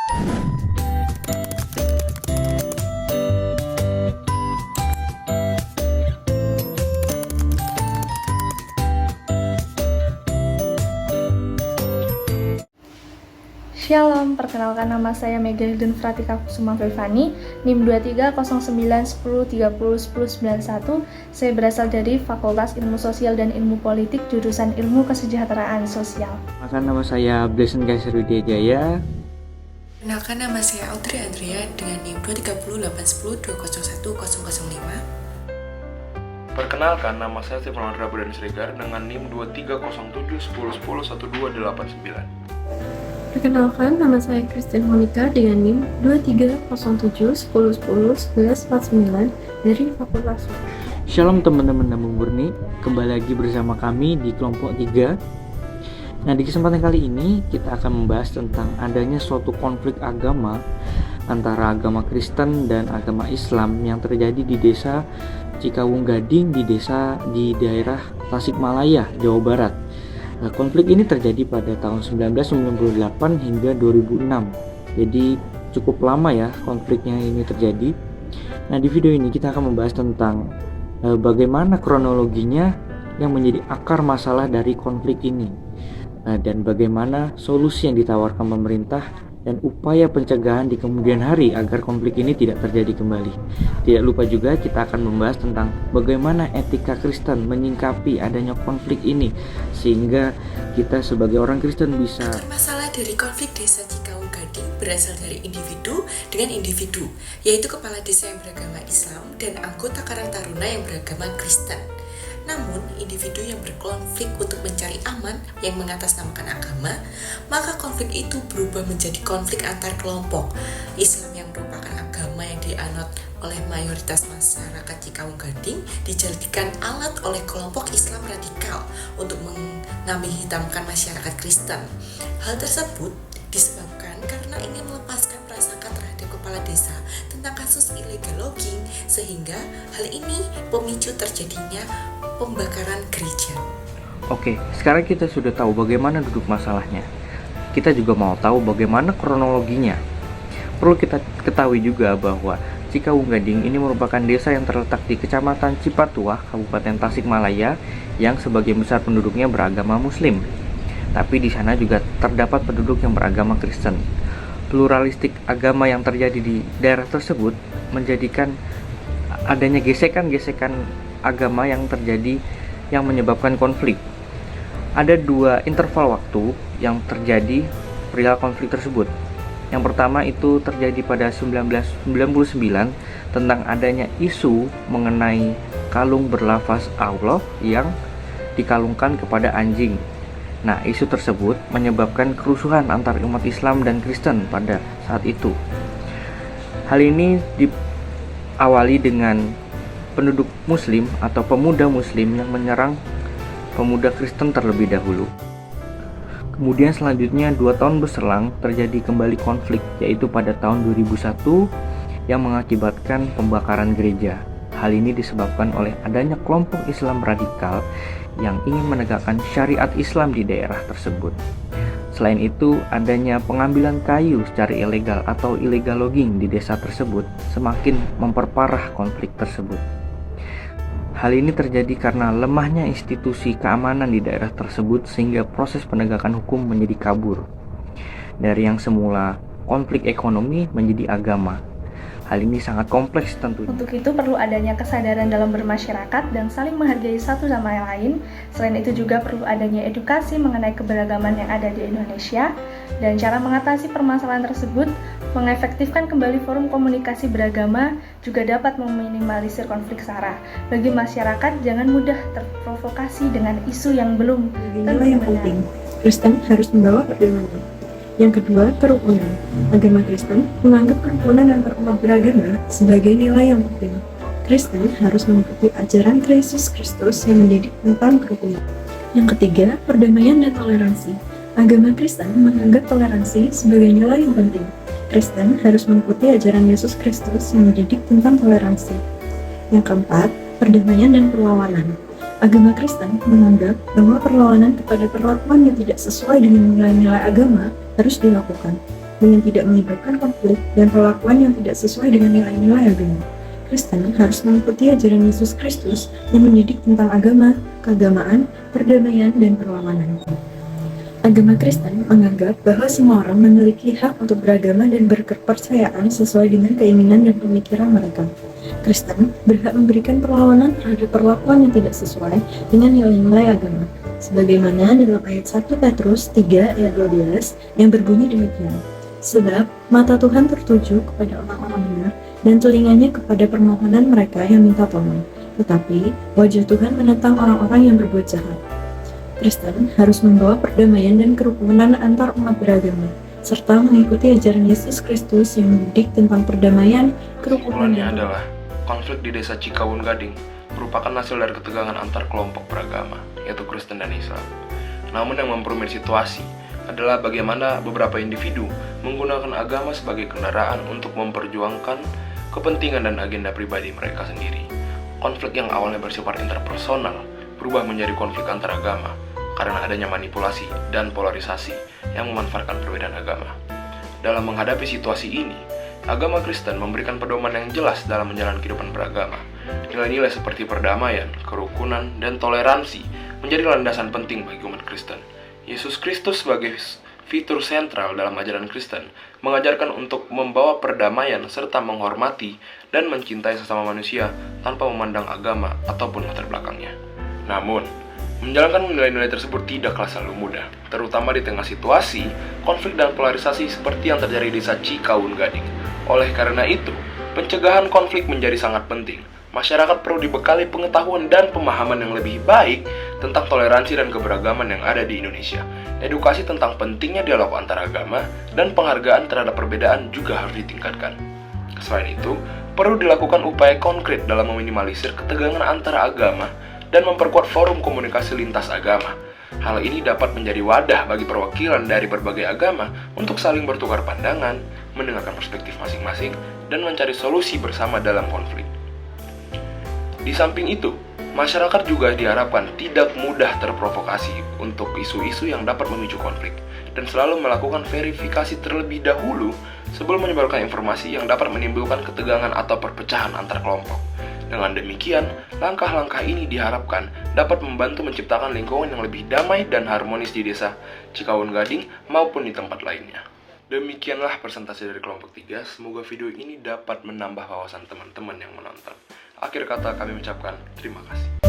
Shalom, perkenalkan nama saya Mega Hilden Fratika Kusuma Fevani, NIM 230910301091. Saya berasal dari Fakultas Ilmu Sosial dan Ilmu Politik, jurusan Ilmu Kesejahteraan Sosial. Perkenalkan nama saya Blesen Kaiser Widya Jaya. Perkenalkan nama saya Audrey Andrea dengan NIM 23081020105. Perkenalkan, nama saya Stefan Rabu dan Sregar dengan NIM 230710101289. Perkenalkan, nama saya Christine Monica dengan NIM 230710101149 dari Fakultas. Shalom teman-teman Nabung Murni, kembali lagi bersama kami di kelompok 3. Nah, di kesempatan kali ini kita akan membahas tentang adanya suatu konflik agama antara agama Kristen dan agama Islam yang terjadi di desa Cikawung Gading di daerah Tasikmalaya, Jawa Barat. Nah, konflik ini terjadi pada tahun 1998 hingga 2006. Jadi cukup lama ya konfliknya ini terjadi. Nah, di video ini kita akan membahas tentang bagaimana kronologinya yang menjadi akar masalah dari konflik ini. Dan bagaimana solusi yang ditawarkan pemerintah dan upaya pencegahan di kemudian hari agar konflik ini tidak terjadi kembali. Tidak lupa juga kita akan membahas tentang bagaimana etika Kristen menyingkapi adanya konflik ini sehingga kita sebagai orang Kristen bisa. Akar masalah dari konflik desa Cikawung Gading berasal dari individu dengan individu, yaitu kepala desa yang beragama Islam dan anggota Karang Taruna yang beragama Kristen. Namun, individu yang berkonflik untuk mencari aman yang mengatasnamakan agama, maka konflik itu berubah menjadi konflik antar kelompok. Islam yang merupakan agama yang dianut oleh mayoritas masyarakat Cikawung Gading dijadikan alat oleh kelompok Islam radikal untuk mengambing hitamkan masyarakat Kristen. Hal tersebut disebabkan karena ingin melepaskan prasangka terhadap kepala desa tentang kasus illegal logging, sehingga hal ini pemicu terjadinya pembakaran gereja. Oke, sekarang kita sudah tahu bagaimana duduk masalahnya. Kita juga mau tahu bagaimana kronologinya. Perlu kita ketahui juga bahwa Cikawung Gading ini merupakan desa yang terletak di Kecamatan Cipatuah, Kabupaten Tasikmalaya, yang sebagian besar penduduknya beragama Muslim. Tapi di sana juga terdapat penduduk yang beragama Kristen. Pluralistik agama yang terjadi di daerah tersebut menjadikan adanya gesekan-gesekan agama yang terjadi yang menyebabkan konflik. Ada dua interval waktu yang terjadi perihal konflik tersebut. Yang pertama itu terjadi pada 1999 tentang adanya isu mengenai kalung berlafaz Allah yang dikalungkan kepada anjing. Nah, isu tersebut menyebabkan kerusuhan antar umat Islam dan Kristen pada saat itu. Hal ini diawali dengan penduduk Muslim atau pemuda Muslim yang menyerang pemuda Kristen terlebih dahulu. Kemudian selanjutnya 2 tahun berselang terjadi kembali konflik, yaitu pada tahun 2001 yang mengakibatkan pembakaran gereja. Hal ini disebabkan oleh adanya kelompok Islam radikal yang ingin menegakkan syariat Islam di daerah tersebut. Selain itu, adanya pengambilan kayu secara ilegal atau illegal logging di desa tersebut semakin memperparah konflik tersebut. Hal ini terjadi karena lemahnya institusi keamanan di daerah tersebut sehingga proses penegakan hukum menjadi kabur. Dari yang semula konflik ekonomi menjadi agama. Hal ini sangat kompleks tentunya. Untuk itu perlu adanya kesadaran dalam bermasyarakat dan saling menghargai satu sama yang lain. Selain itu juga perlu adanya edukasi mengenai keberagaman yang ada di Indonesia dan cara mengatasi permasalahan tersebut. Mengefektifkan kembali forum komunikasi beragama juga dapat meminimalisir konflik sara. Bagi masyarakat, jangan mudah terprovokasi dengan isu yang belum tentu yang penting. Kristen harus membawa perdamaian. Yang kedua, kerukunan. Agama Kristen menganggap kerukunan antar umat beragama sebagai nilai yang penting. Kristen harus mengikuti ajaran Yesus Kristus yang mendidik tentang kerukunan. Yang ketiga, perdamaian dan toleransi. Agama Kristen menganggap toleransi sebagai nilai yang penting. Kristen harus mengikuti ajaran Yesus Kristus yang mendidik tentang toleransi. Yang keempat, perdamaian dan perlawanan. Agama Kristen menganggap bahwa perlawanan kepada perlakuan yang tidak sesuai dengan nilai-nilai agama harus dilakukan. dengan tidak menyebabkan konflik dan perlakuan yang tidak sesuai dengan nilai-nilai agama. Kristen harus mengikuti ajaran Yesus Kristus yang mendidik tentang agama, keagamaan, perdamaian, dan perlawanan. Agama Kristen menganggap bahwa semua orang memiliki hak untuk beragama dan berkepercayaan sesuai dengan keinginan dan pemikiran mereka. Kristen berhak memberikan perlawanan terhadap perlakuan yang tidak sesuai dengan nilai-nilai agama, sebagaimana dalam ayat 1 Petrus 3 ayat 12 yang berbunyi demikian. Sebab mata Tuhan tertuju kepada orang-orang benar dan telinganya kepada permohonan mereka yang minta tolong, tetapi wajah Tuhan menentang orang-orang yang berbuat jahat. Kristen harus membawa perdamaian dan kerukunan antar umat beragama, serta mengikuti ajaran Yesus Kristus yang mendidik tentang perdamaian, kerukunan, Kesimpulannya dan adalah konflik di desa Cikawun Gading merupakan hasil dari ketegangan antar kelompok beragama, yaitu Kristen dan Islam. Namun yang memperumit situasi adalah bagaimana beberapa individu menggunakan agama sebagai kendaraan untuk memperjuangkan kepentingan dan agenda pribadi mereka sendiri. Konflik yang awalnya bersifat interpersonal berubah menjadi konflik antar agama karena adanya manipulasi dan polarisasi yang memanfaatkan perbedaan agama. Dalam menghadapi situasi ini, agama Kristen memberikan pedoman yang jelas dalam menjalani kehidupan beragama. Nilai-nilai seperti perdamaian, kerukunan, dan toleransi menjadi landasan penting bagi umat Kristen. Yesus Kristus sebagai fitur sentral dalam ajaran Kristen mengajarkan untuk membawa perdamaian serta menghormati dan mencintai sesama manusia tanpa memandang agama ataupun latar belakangnya. Namun, menjalankan nilai-nilai tersebut tidaklah selalu mudah, terutama di tengah situasi, konflik dan polarisasi seperti yang terjadi di desa Cikawun Gading. Oleh karena itu, pencegahan konflik menjadi sangat penting. Masyarakat perlu dibekali pengetahuan dan pemahaman yang lebih baik tentang toleransi dan keberagaman yang ada di Indonesia. Edukasi tentang pentingnya dialog antar agama dan penghargaan terhadap perbedaan juga harus ditingkatkan. Selain itu, perlu dilakukan upaya konkret dalam meminimalisir ketegangan antara agama dan memperkuat forum komunikasi lintas agama. Hal ini dapat menjadi wadah bagi perwakilan dari berbagai agama untuk saling bertukar pandangan, mendengarkan perspektif masing-masing, dan mencari solusi bersama dalam konflik. Di samping itu, masyarakat juga diharapkan tidak mudah terprovokasi untuk isu-isu yang dapat memicu konflik, dan selalu melakukan verifikasi terlebih dahulu sebelum menyebarkan informasi yang dapat menimbulkan ketegangan atau perpecahan antar kelompok. Dengan demikian, langkah-langkah ini diharapkan dapat membantu menciptakan lingkungan yang lebih damai dan harmonis di desa Cikawun Gading maupun di tempat lainnya. Demikianlah presentasi dari kelompok 3, semoga video ini dapat menambah wawasan teman-teman yang menonton. Akhir kata kami ucapkan terima kasih.